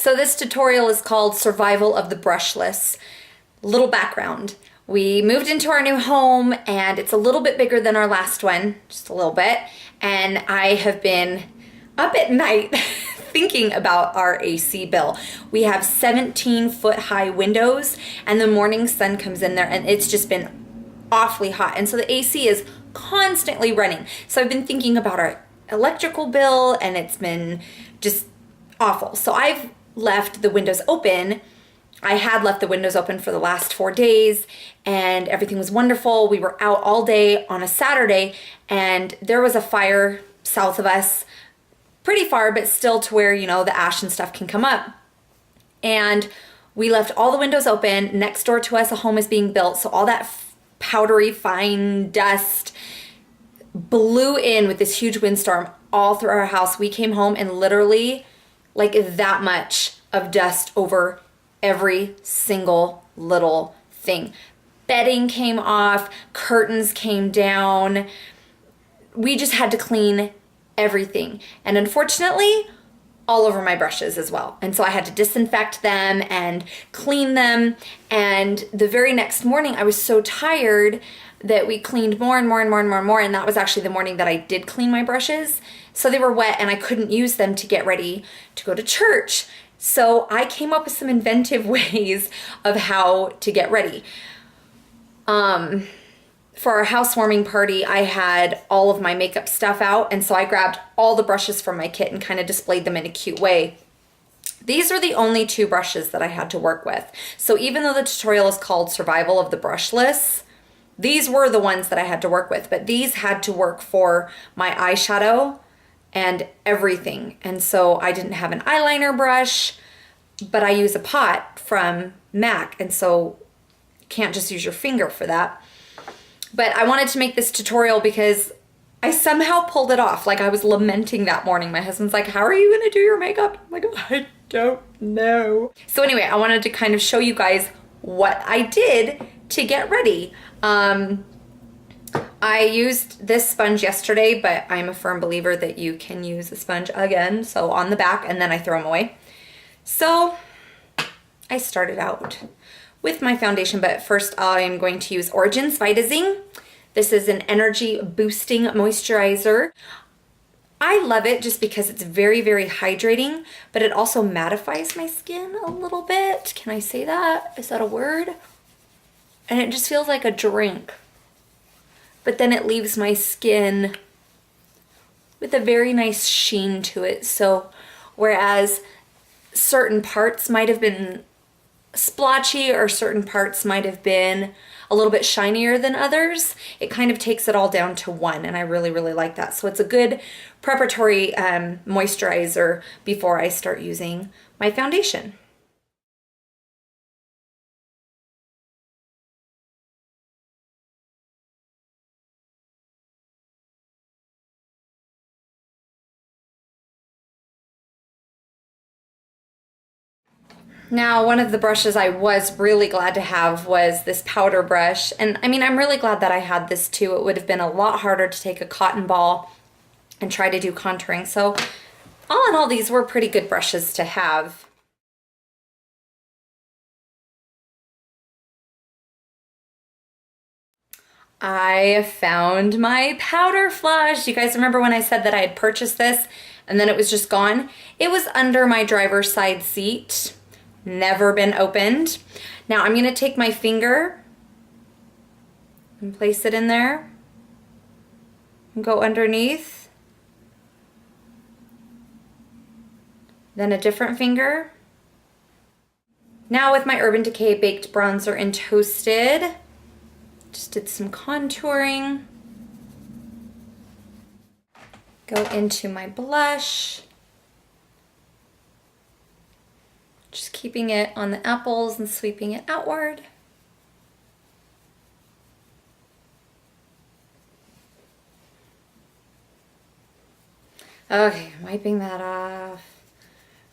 So this tutorial is called Survival of the Brushless. Little background. We moved into our new home and it's a little bit bigger than our last one, just a little bit. And I have been up at night thinking about our AC bill. We have 17-foot high windows and the morning sun comes in there and it's just been awfully hot. And so the AC is constantly running. So I've been thinking about our electrical bill and it's been just awful. So I've left the windows open. I had left the windows open for the last 4 days and everything was wonderful. We were out all day on a Saturday and there was a fire south of us, pretty far, but still to where, you know, the ash and stuff can come up. And we left all the windows open. Next door to us, a home is being built. So all that powdery fine dust blew in with this huge windstorm all through our house. We came home and literally like that much of dust over every single little thing. Bedding came off, curtains came down. We just had to clean everything. And unfortunately, all over my brushes as well. And so I had to disinfect them and clean them. And the very next morning, I was so tired that we cleaned more and more and more and more and more. And that was actually the morning that I did clean my brushes. So they were wet and I couldn't use them to get ready to go to church. So I came up with some inventive ways of how to get ready. For our housewarming party, I had all of my makeup stuff out, and so I grabbed all the brushes from my kit and kind of displayed them in a cute way. These are the only 2 brushes that I had to work with. So even though the tutorial is called Survival of the Brushless, these were the ones that I had to work with, but these had to work for my eyeshadow and everything. And so I didn't have an eyeliner brush, but I use a pot from MAC, and so you can't just use your finger for that. But I wanted to make this tutorial because I somehow pulled it off. Like I was lamenting that morning. My husband's like, how are you gonna do your makeup? I'm like, I don't know. So anyway, I wanted to kind of show you guys what I did to get ready. I used this sponge yesterday, but I'm a firm believer that you can use a sponge again. So on the back, and then I throw them away. So I started out with my foundation, but first I'm going to use Origins Vitazing. This is an energy boosting moisturizer. I love it just because it's very, very hydrating, but it also mattifies my skin a little bit. Can I say that? Is that a word? And it just feels like a drink. But then it leaves my skin with a very nice sheen to it. So whereas certain parts might have been splotchy or certain parts might have been a little bit shinier than others, it kind of takes it all down to one, and I really, really like that. So it's a good preparatory moisturizer before I start using my foundation. Now, one of the brushes I was really glad to have was this powder brush. And I mean, I'm really glad that I had this too. It would have been a lot harder to take a cotton ball and try to do contouring. So all in all, these were pretty good brushes to have. I found my powder flush. You guys remember when I said that I had purchased this and then it was just gone? It was under my driver's side seat. Never been opened. Now I'm gonna take my finger and place it in there and go underneath. Then a different finger. Now with my Urban Decay Baked Bronzer in Toasted, just did some contouring. Go into my blush. Just keeping it on the apples and sweeping it outward. Okay, I'm wiping that off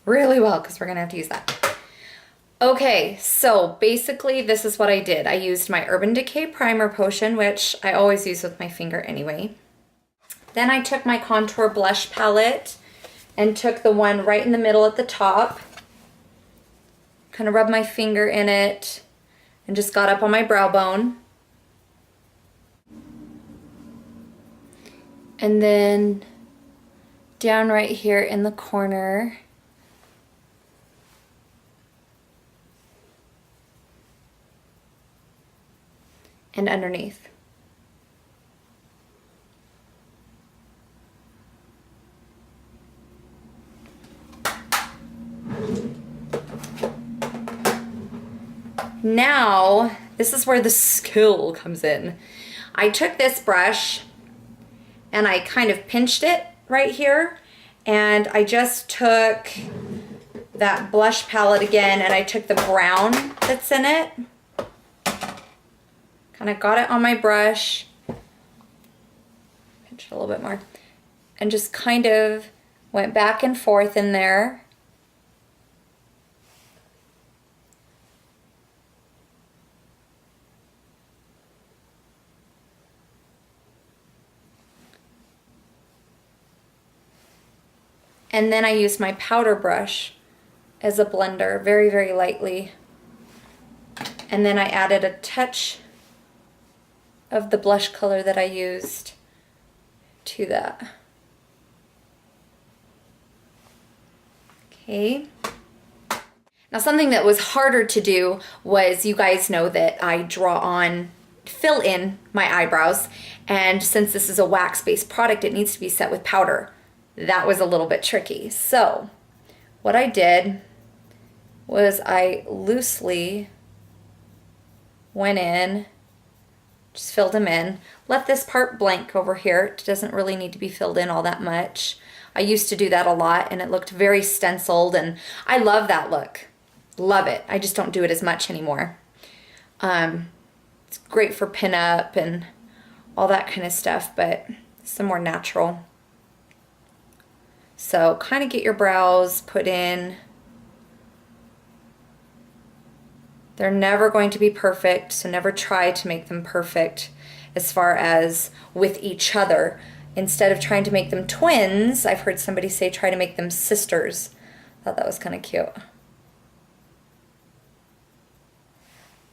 really well because we're gonna have to use that. Okay, so basically this is what I did. I used my Urban Decay Primer Potion, which I always use with my finger anyway. Then I took my contour blush palette and took the one right in the middle at the top kind of rubbed my finger in it and just got up on my brow bone. And then down right here in the corner. And underneath. Now, this is where the skill comes in. I took this brush and I kind of pinched it right here, and I just took that blush palette again and I took the brown that's in it, kind of got it on my brush, pinch it a little bit more, and just kind of went back and forth in there. And then I used my powder brush as a blender, very, very lightly. And then I added a touch of the blush color that I used to that. Okay. Now something that was harder to do was, you guys know that I fill in my eyebrows, and since this is a wax-based product, it needs to be set with powder. That was a little bit tricky. So what I did was I loosely went in, just filled them in, left this part blank over here. It doesn't really need to be filled in all that much. I used to do that a lot and it looked very stenciled, and I love that look. Love it. I just don't do it as much anymore. It's great for pinup and all that kind of stuff, but some more natural. So kind of get your brows put in. They're never going to be perfect, so never try to make them perfect as far as with each other. Instead of trying to make them twins, I've heard somebody say try to make them sisters. I thought that was kind of cute.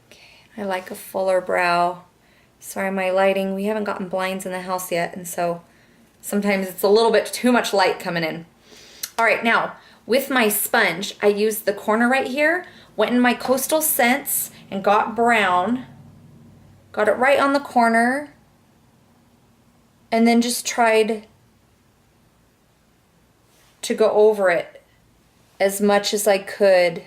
Okay, I like a fuller brow. Sorry, my lighting, we haven't gotten blinds in the house yet, and so sometimes it's a little bit too much light coming in. All right, now with my sponge, I used the corner right here, went in my Coastal Scents and got brown, got it right on the corner, and then just tried to go over it as much as I could.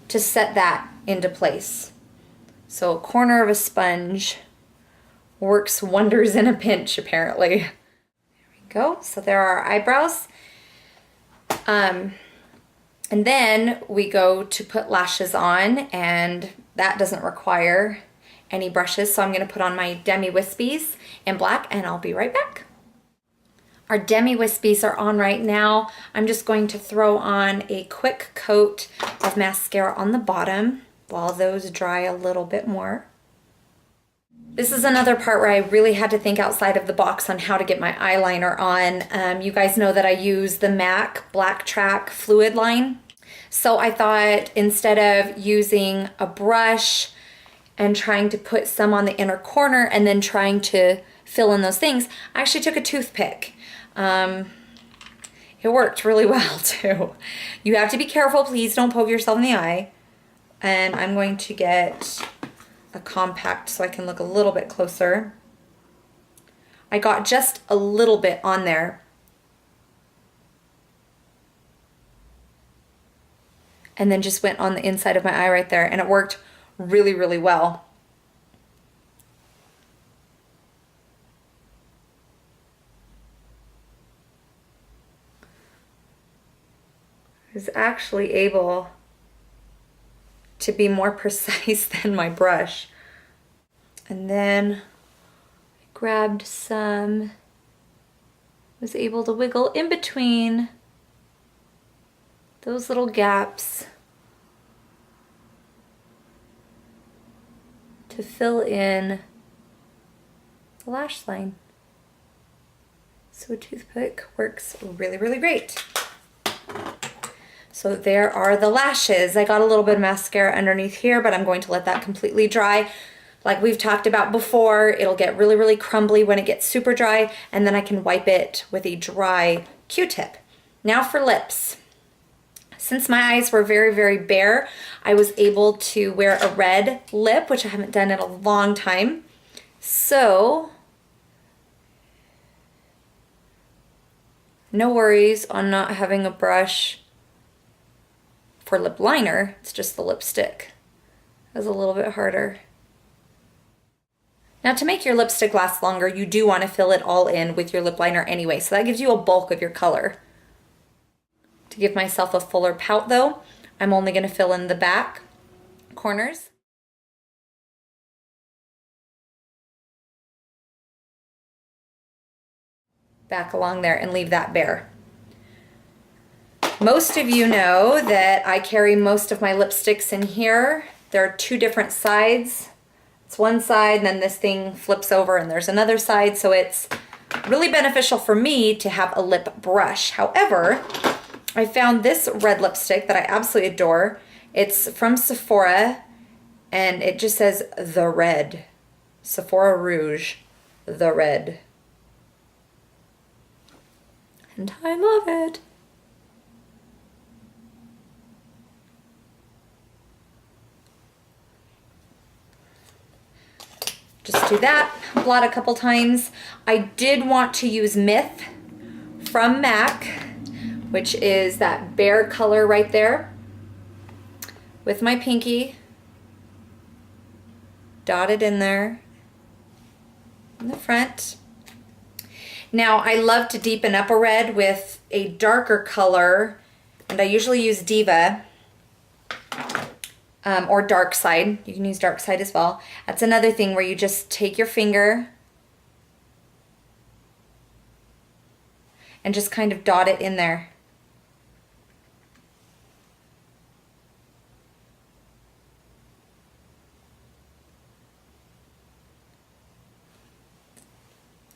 To set that into place. So a corner of a sponge works wonders in a pinch, apparently. There we go. So there are our eyebrows. And then we go to put lashes on, and that doesn't require any brushes. So I'm going to put on my Demi Wispies in black, and I'll be right back. Our Demi Wispies are on right now. I'm just going to throw on a quick coat of mascara on the bottom while those dry a little bit more. This is another part where I really had to think outside of the box on how to get my eyeliner on. You guys know that I use the MAC Black Track Fluid line. So I thought instead of using a brush and trying to put some on the inner corner and then trying to fill in those things, I actually took a toothpick. It worked really well too. You have to be careful, please don't poke yourself in the eye. And I'm going to get a compact so I can look a little bit closer. I got just a little bit on there. And then just went on the inside of my eye right there, and it worked really, really well. I was actually able to be more precise than my brush. And then I grabbed some, was able to wiggle in between those little gaps to fill in the lash line. So a toothpick works really, really great. So there are the lashes. I got a little bit of mascara underneath here, but I'm going to let that completely dry. Like we've talked about before, it'll get really, really crumbly when it gets super dry, and then I can wipe it with a dry Q-tip. Now for lips. Since my eyes were very, very bare, I was able to wear a red lip, which I haven't done in a long time. So, no worries on not having a brush for lip liner. It's just the lipstick. It's a little bit harder. Now to make your lipstick last longer, you do want to fill it all in with your lip liner anyway, so that gives you a bulk of your color. To give myself a fuller pout though, I'm only going to fill in the back corners. Back along there and leave that bare. Most of you know that I carry most of my lipsticks in here. There are two different sides. It's one side and then this thing flips over and there's another side, so it's really beneficial for me to have a lip brush. However, I found this red lipstick that I absolutely adore. It's from Sephora and it just says The Red. Sephora Rouge, The Red. And I love it. Just do that, blot a couple times. I did want to use Myth from MAC, which is that bare color right there, with my pinky, dotted in there in the front. Now I love to deepen up a red with a darker color, and I usually use Diva or Dark Side. You can use Dark Side as well. That's another thing where you just take your finger and just kind of dot it in there.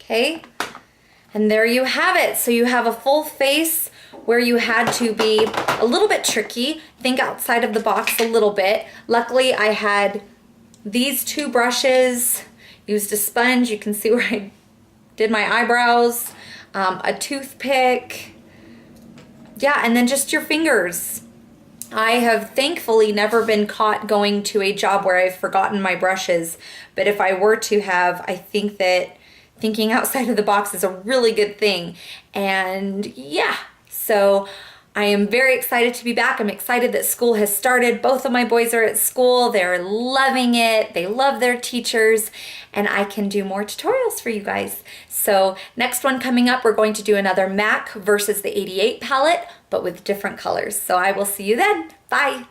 Okay, and there you have it. So you have a full face where you had to be a little bit tricky, think outside of the box a little bit. Luckily, I had these two brushes, used a sponge, you can see where I did my eyebrows, a toothpick, yeah, and then just your fingers. I have thankfully never been caught going to a job where I've forgotten my brushes, but if I were to have, I think that thinking outside of the box is a really good thing. And yeah, so I am very excited to be back. I'm excited that school has started. Both of my boys are at school. They're loving it. They love their teachers, and I can do more tutorials for you guys. So next one coming up, we're going to do another MAC versus the 88 palette, but with different colors. So I will see you then. Bye.